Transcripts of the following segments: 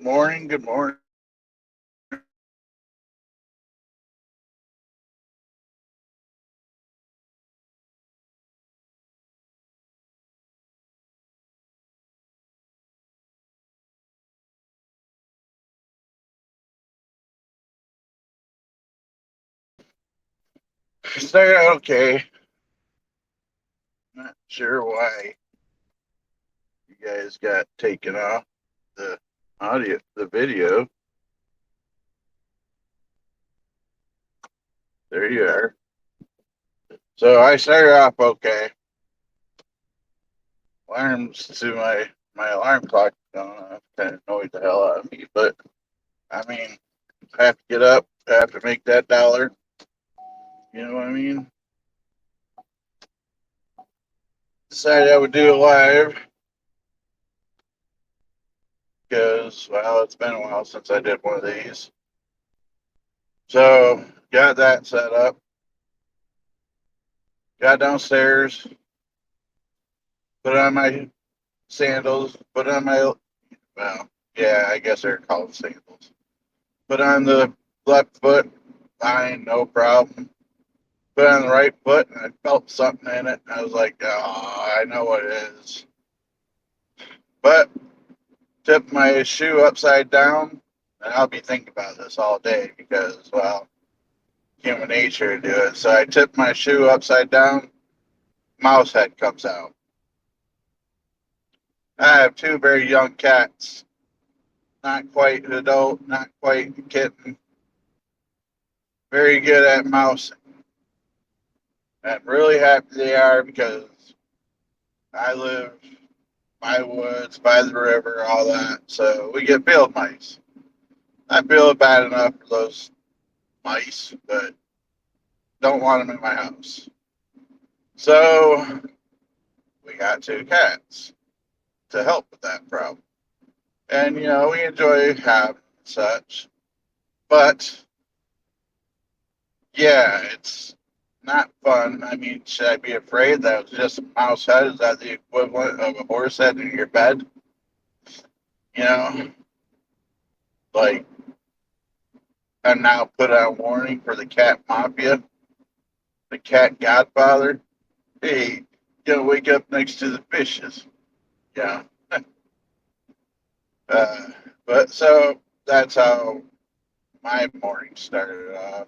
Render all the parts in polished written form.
Good morning. Good morning. Started out okay. Not sure why you guys got taken off the audio, the video. There you are. So I started off okay. Alarms to my alarm clock going off kind of annoyed the hell out of me. But I mean, I have to get up. I have to make that dollar. You know what I mean? Decided I would do it live because, well, it's been a while since I did one of these. So got that set up. Got downstairs, put on my sandals, put on my, well, yeah, I guess they're called sandals. Put on the left foot, fine, no problem. Put on the right foot, and I felt something in it. I was like, oh, I know what it is. But tipped my shoe upside down, and I'll be thinking about this all day because, well, human nature to do it. So I tipped my shoe upside down, mouse head comes out. I have two very young cats, not quite an adult, not quite a kitten, very good at mousing. I'm really happy they are because I live by woods, by the river, all that. So we get field mice. I feel bad enough for those mice, but don't want them in my house. So we got two cats to help with that problem. And, you know, we enjoy having such. But, yeah, it's not fun. I mean, should I be afraid that it was just a mouse head? Is that the equivalent of a horse head in your bed? You know, like I'm now put on warning for the cat mafia, the cat godfather. Hey, you gotta wake up next to the fishes. Yeah. uh, but so that's how my morning started off.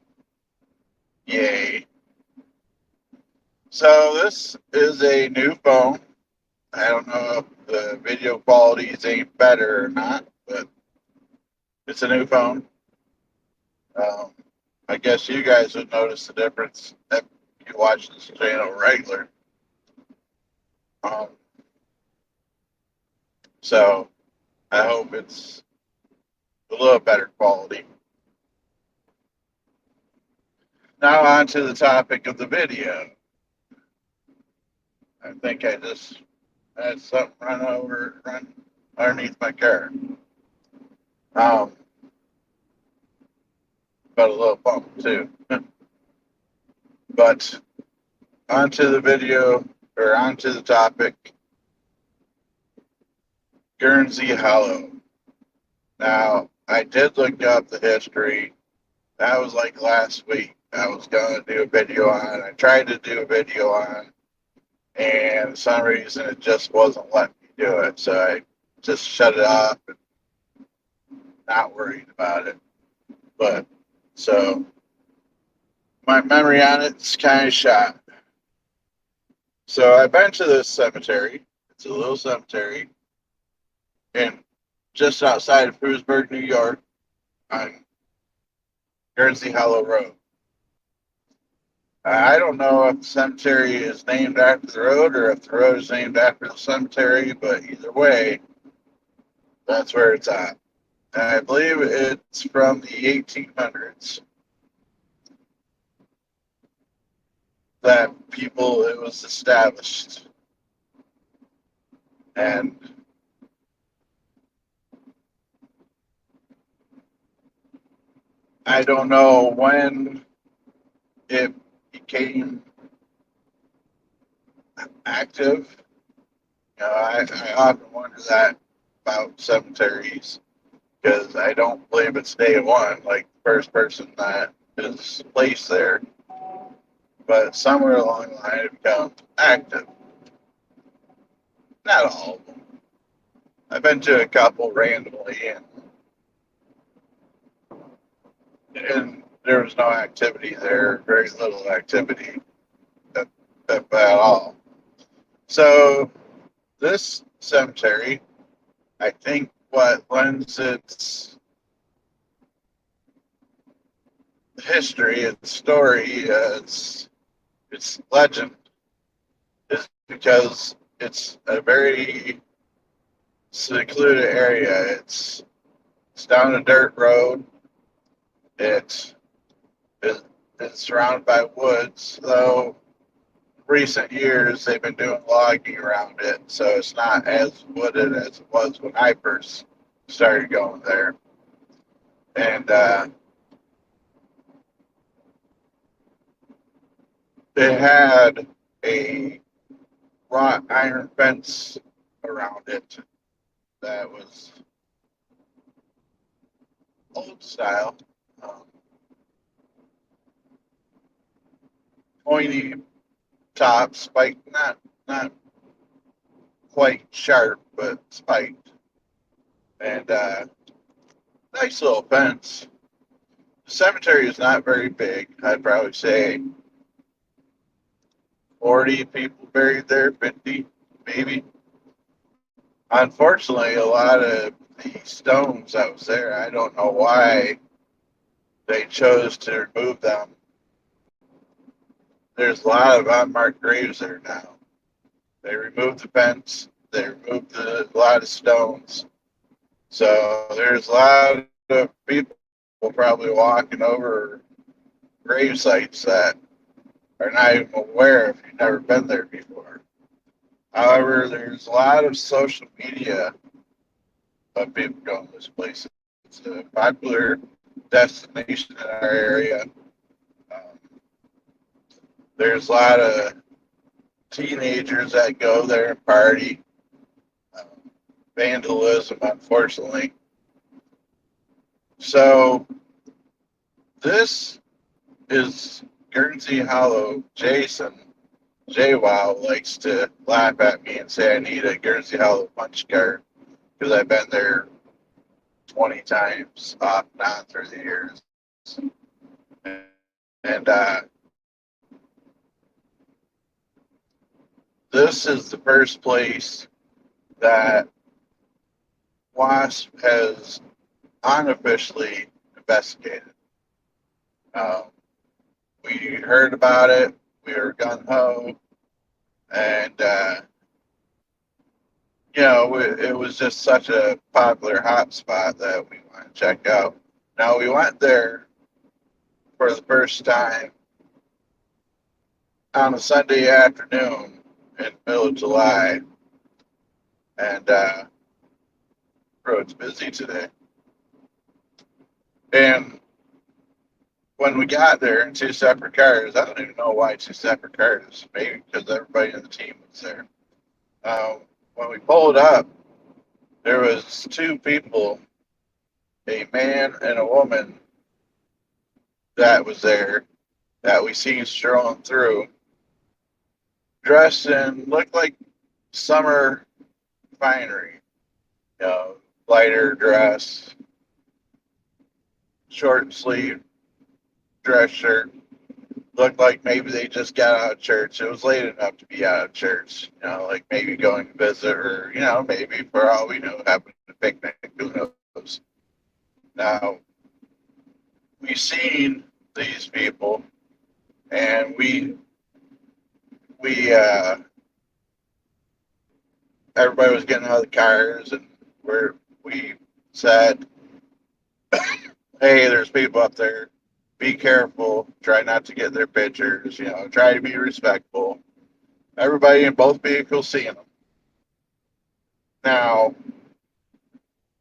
Yay. So this is a new phone. I don't know if the video quality is any better or not, but it's a new phone. Um, I guess you guys would notice the difference if you watch this channel regular. Um, so I hope it's a little better quality. Now on to the topic of the video. I think I just had something run underneath my car. But a little bump too. But onto the video, or onto the topic, Guernsey Hallow. Now, I did look up the history. That was like last week. I was going to do a video on. I tried to do a video on, and for some reason it just wasn't letting me do it. So I just shut it off and not worried about it. But so my memory on it's kind of shot. So I've been to this cemetery. It's a little cemetery in just outside of Frewsburg, New York, on Guernsey Hallow Road. I don't know if the cemetery is named after the road or if the road is named after the cemetery, but either way, that's where it's at. And I believe it's from the 1800s that it was established. And I don't know when it became active. You know, I often wonder that about cemeteries because I don't believe it's day one, like the first person that is placed there. But somewhere along the line, it becomes active. Not all of them. I've been to a couple randomly, and there was no activity there, very little activity at all. So this cemetery, I think what lends its history, its story, its legend, is because it's a very secluded area. It's down a dirt road. It's it's surrounded by woods, though recent years they've been doing logging around it, so it's not as wooded as it was when I first started going there. And it had a wrought iron fence around it that was old style, um, pointy top, spiked, not quite sharp, but spiked, and nice little fence. The cemetery is not very big. I'd probably say 40 people buried there, 50 maybe. Unfortunately, a lot of the stones that was there, I don't know why they chose to remove them. There's a lot of unmarked graves there now. They removed the fence. They removed a lot of stones. So there's a lot of people probably walking over grave sites that are not even aware if you've never been there before. However, there's a lot of social media of people going to this place. It's a popular destination in our area. Um, there's a lot of teenagers that go there and party. Um, Vandalism, unfortunately. So this is Guernsey Hallow. Jason JWoww likes to laugh at me and say I need a Guernsey Hallow punch card because I've been there 20 times off and on through the years. And this is the first place that WASP has unofficially investigated. Um, we heard about it. We were gung ho, and it was just such a popular hot spot that we want to check out. Now we went there for the first time on a Sunday afternoon in the middle of July, and road's busy today. And when we got there in two separate cars, I don't even know why two separate cars. Maybe because everybody in the team was there. When we pulled up, there was two people, a man and a woman, that was there that we seen strolling through, dressed in looked like summer finery, lighter dress, short sleeve dress shirt. Looked like maybe they just got out of church. It was late enough to be out of church, like maybe going to visit or, maybe for all we know, having a picnic. Who knows? Now, we seen these people, and we everybody was getting out of the cars, and we said, hey, there's people up there. Be careful. Try not to get their pictures. Try to be respectful. Everybody in both vehicles seeing them. Now,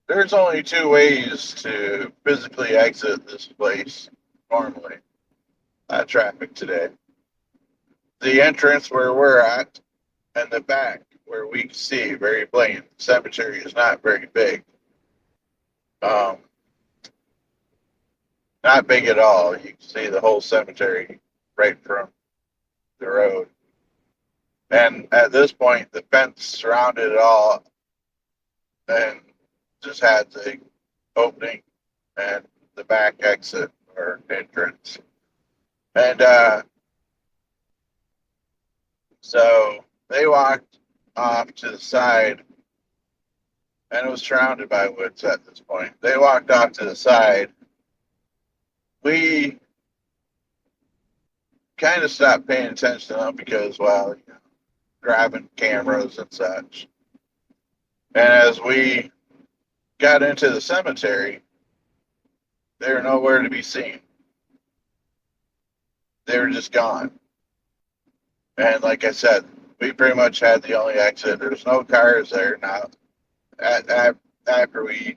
there's only two ways to physically exit this place normally. Traffic today. The entrance where we're at and the back where we can see very plain. The cemetery is not very big. Um, Not big at all. You can see the whole cemetery right from the road. And at this point, the fence surrounded it all and just had the opening and the back exit or entrance. And so they walked off to the side, and it was surrounded by woods at this point. They walked off to the side. We kind of stopped paying attention to them because, well, you know, grabbing cameras and such. And as we got into the cemetery, they were nowhere to be seen. They were just gone. And like I said, we pretty much had the only exit. There's no cars there now. After we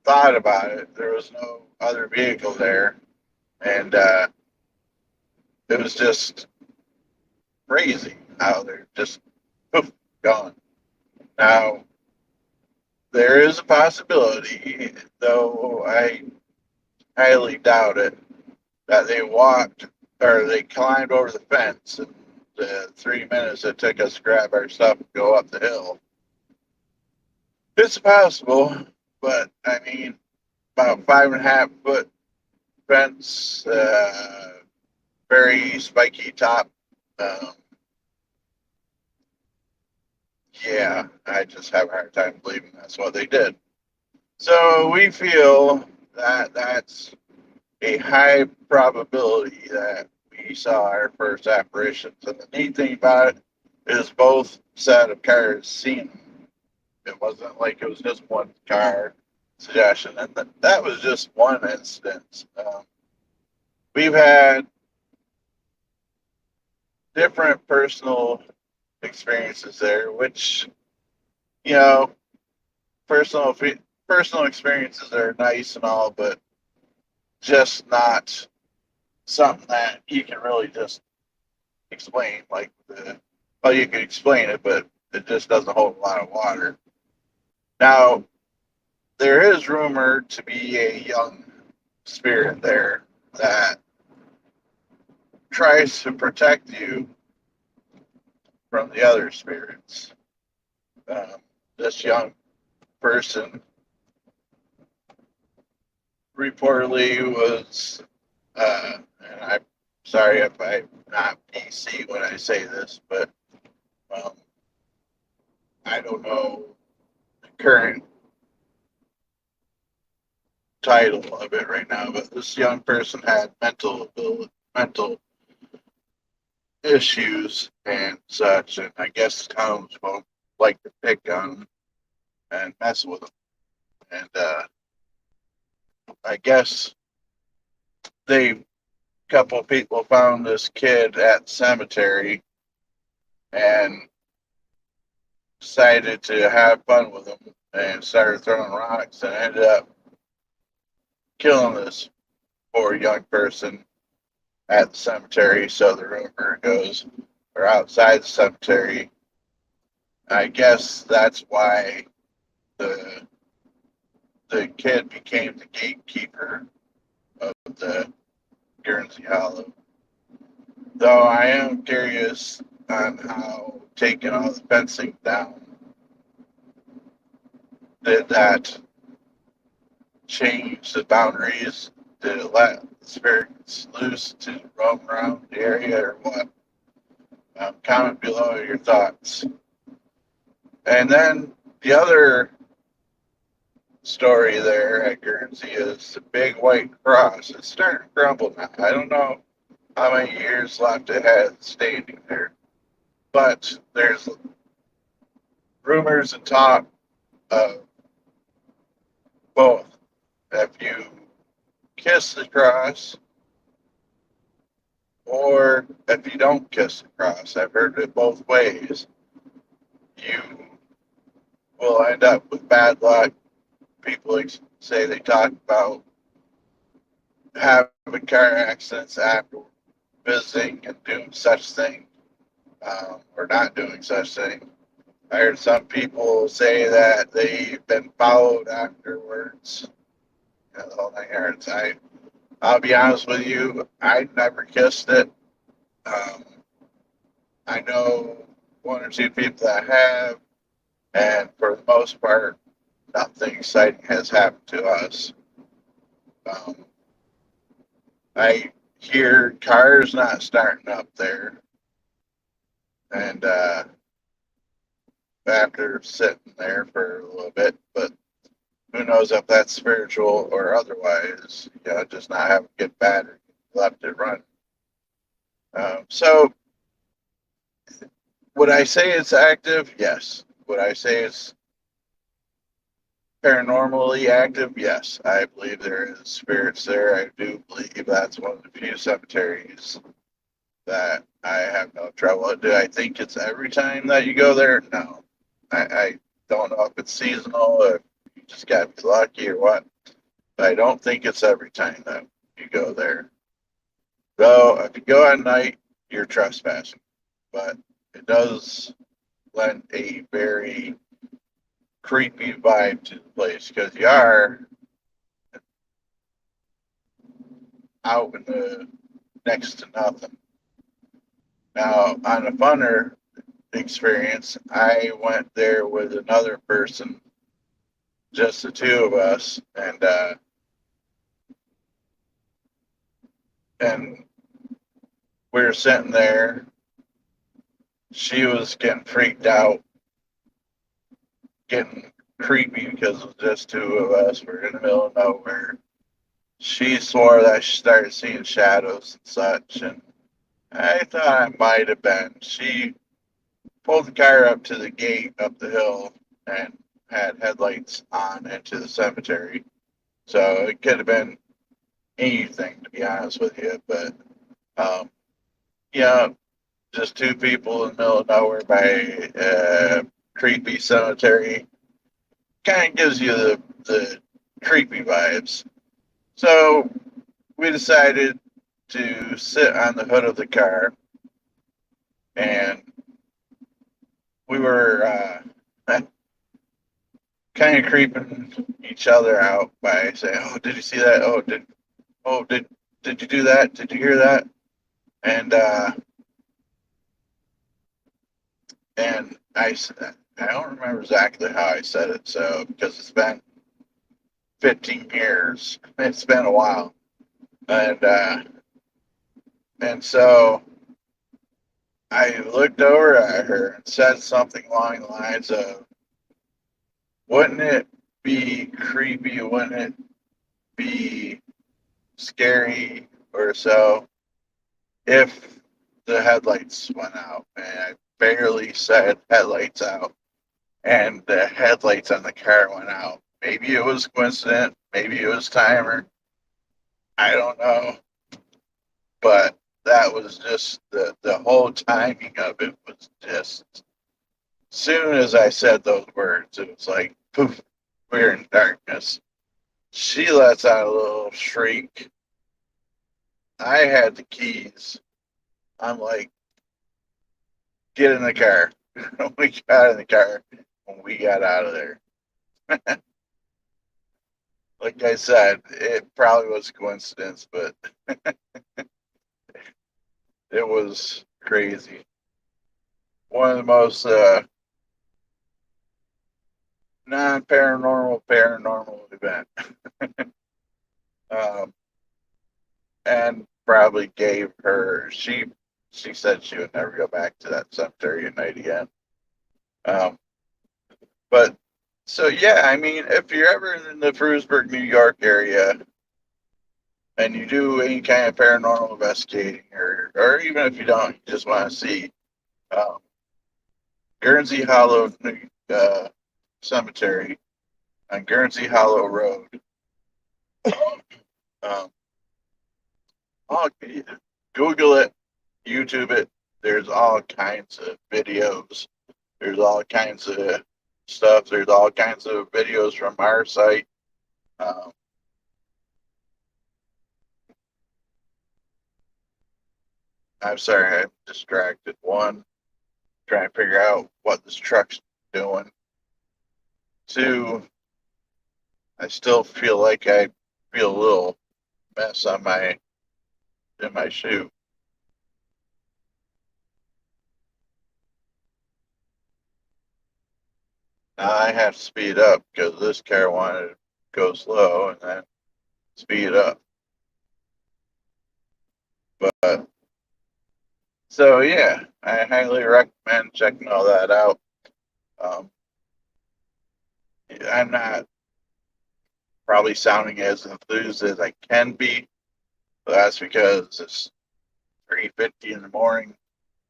thought about it, there was no other vehicle there. And it was just crazy how they're just poof, gone. Now, there is a possibility, though I highly doubt it, that they walked or they climbed over the fence in the 3 minutes it took us to grab our stuff and go up the hill. It's possible, but I mean, about 5.5 foot fence, very spiky top. Yeah, I just have a hard time believing that's what they did. So we feel that that's a high probability that we saw our first apparitions. And the neat thing about it is both set of cars seen them. It wasn't like it was just one car suggestion. And that was just one instance. We've had different personal experiences there, which, you know, personal experiences are nice and all, but just not something that you can really just explain. Like, well, you can explain it, but it just doesn't hold a lot of water. Now, there is rumored to be a young spirit there that tries to protect you from the other spirits. This young person reportedly was, and I'm sorry if I'm not PC when I say this, but I don't know the current title of it right now, but this young person had mental issues and such, and I guess towns won't like to pick on them and mess with them. And I guess a couple of people found this kid at the cemetery and decided to have fun with him and started throwing rocks and ended up killing this poor young person at the cemetery, so the rumor goes, or outside the cemetery. I guess that's why the kid became the gatekeeper of the Guernsey Hallow. Though I am curious on how taking all the fencing down, did that change the boundaries? Did it let the spirits loose to roam around the area or what? Comment below your thoughts. And then the other story there at Guernsey is the big white cross. It's starting to crumble now. I don't know how many years left it has standing there, but there's rumors and talk of both. If you kiss the cross or if you don't kiss the cross, I've heard it both ways, you will end up with bad luck. People say they talk about having car accidents after visiting and doing such thing, or not doing such thing. I heard some people say that they've been followed afterwards. You know, the whole 9 yards. I'll be honest with you, I never kissed it. Um, I know one or two people that have, and for the most part, nothing exciting has happened to us. Um, I hear cars not starting up there, and after sitting there for a little bit, but who knows if that's spiritual or otherwise, you know, just not having good battery, left it run. So would I say it's active? Yes. Would I say it's paranormally active? Yes. I believe there is spirits there. I do believe that's one of the few cemeteries that I have no trouble. Do I think it's every time that you go there? No. I don't know if it's seasonal, if you just got to be lucky or what. But I don't think it's every time that you go there. Though, if you go at night, you're trespassing. But it does lend a very creepy vibe to the place because you are out in the next to nothing. Now, on a funner experience, I went there with another person, just the two of us, and we were sitting there. She was getting freaked out, getting creepy because it was just two of us. We're in the middle of nowhere. She swore that she started seeing shadows and such, and I thought I might have been. She pulled the car up to the gate up the hill and had headlights on into the cemetery. So it could have been anything, to be honest with you. But, yeah, just two people in the middle of nowhere by a creepy cemetery kind of gives you the creepy vibes. So we decided to sit on the hood of the car, and we were kind of creeping each other out by saying, "Oh, did you see that? Did you do that? Did you hear that?" And I don't remember exactly how I said it, so because it's been 15 years, it's been a while, and so I looked over at her and said something along the lines of, "Wouldn't it be creepy? Wouldn't it be scary or so if the headlights went out?" And I barely said headlights out, and the headlights on the car went out. Maybe it was coincident, maybe it was timer. I don't know, but that was just the whole timing of it was just. Soon as I said those words, it was like poof, we're in darkness. She lets out a little shriek. I had the keys. I'm like, get in the car. We got in the car and we got out of there. Like I said, it probably was a coincidence, but it was crazy. One of the most non-paranormal event. um, and probably gave her, she said she would never go back to that cemetery at night again. Um, but so yeah, I mean, if you're ever in the Frewsburg, New York area, and you do any kind of paranormal investigating, or even if you don't, you just want to see um, Guernsey Hallow Cemetery on Guernsey Hallow Road. Um, oh, Google it, YouTube it. There's all kinds of videos. There's all kinds of stuff. There's all kinds of videos from our site. Um, I'm sorry, I'm distracted. One, trying to figure out what this truck's doing. Two, I still feel like I feel a little mess on in my shoe. Now I have to speed up because this car wanted to go slow and then speed up. But so yeah, I highly recommend checking all that out. Um, I'm not probably sounding as enthused as I can be, but that's because it's 3:50 in the morning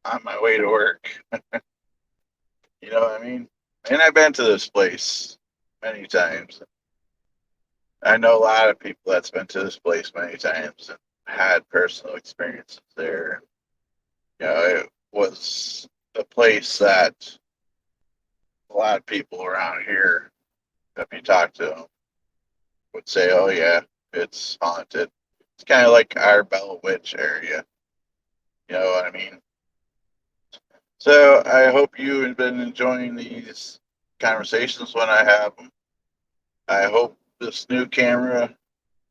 on my way to work. You know what I mean? And I've been to this place many times. I know a lot of people that's been to this place many times and had personal experiences there. You know, it was a place that a lot of people around here, if you talk to them, would say, "Oh yeah, it's haunted." It's kind of like our Bella Witch area. You know what I mean? So I hope you have been enjoying these conversations when I have them. I hope this new camera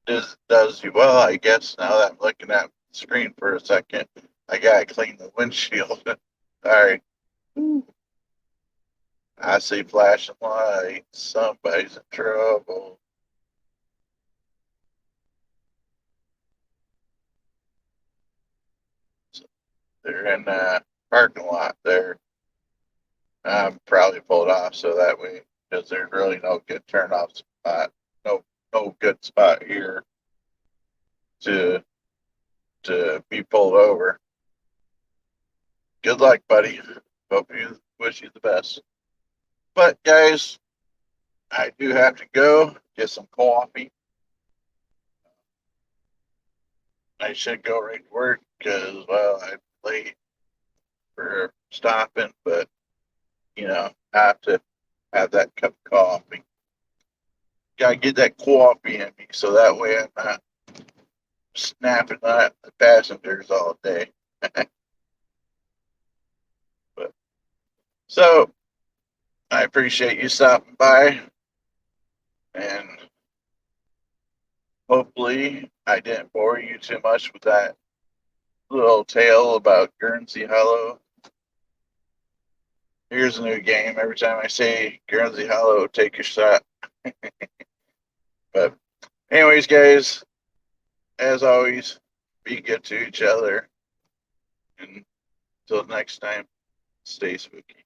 does you well. I guess now that I'm looking at the screen for a second, I gotta clean the windshield. Sorry. I see flashing lights. Somebody's in trouble. They're in the parking lot there. I'm probably pulled off so that way, because there's really no good turnoff spot. No, no good spot here to be pulled over. Good luck, buddy. Hope you wish you the best. But guys, I do have to go get some coffee. I should go right to work because, well, I'm late for stopping, but you know, I have to have that cup of coffee. Gotta get that coffee in me so that way I'm not snapping at the passengers all day. But so I appreciate you stopping by, and hopefully I didn't bore you too much with that little tale about Guernsey Hallow. Here's a new game. Every time I say Guernsey Hallow, take your shot. But anyways, guys, as always, be good to each other. And until next time, stay spooky.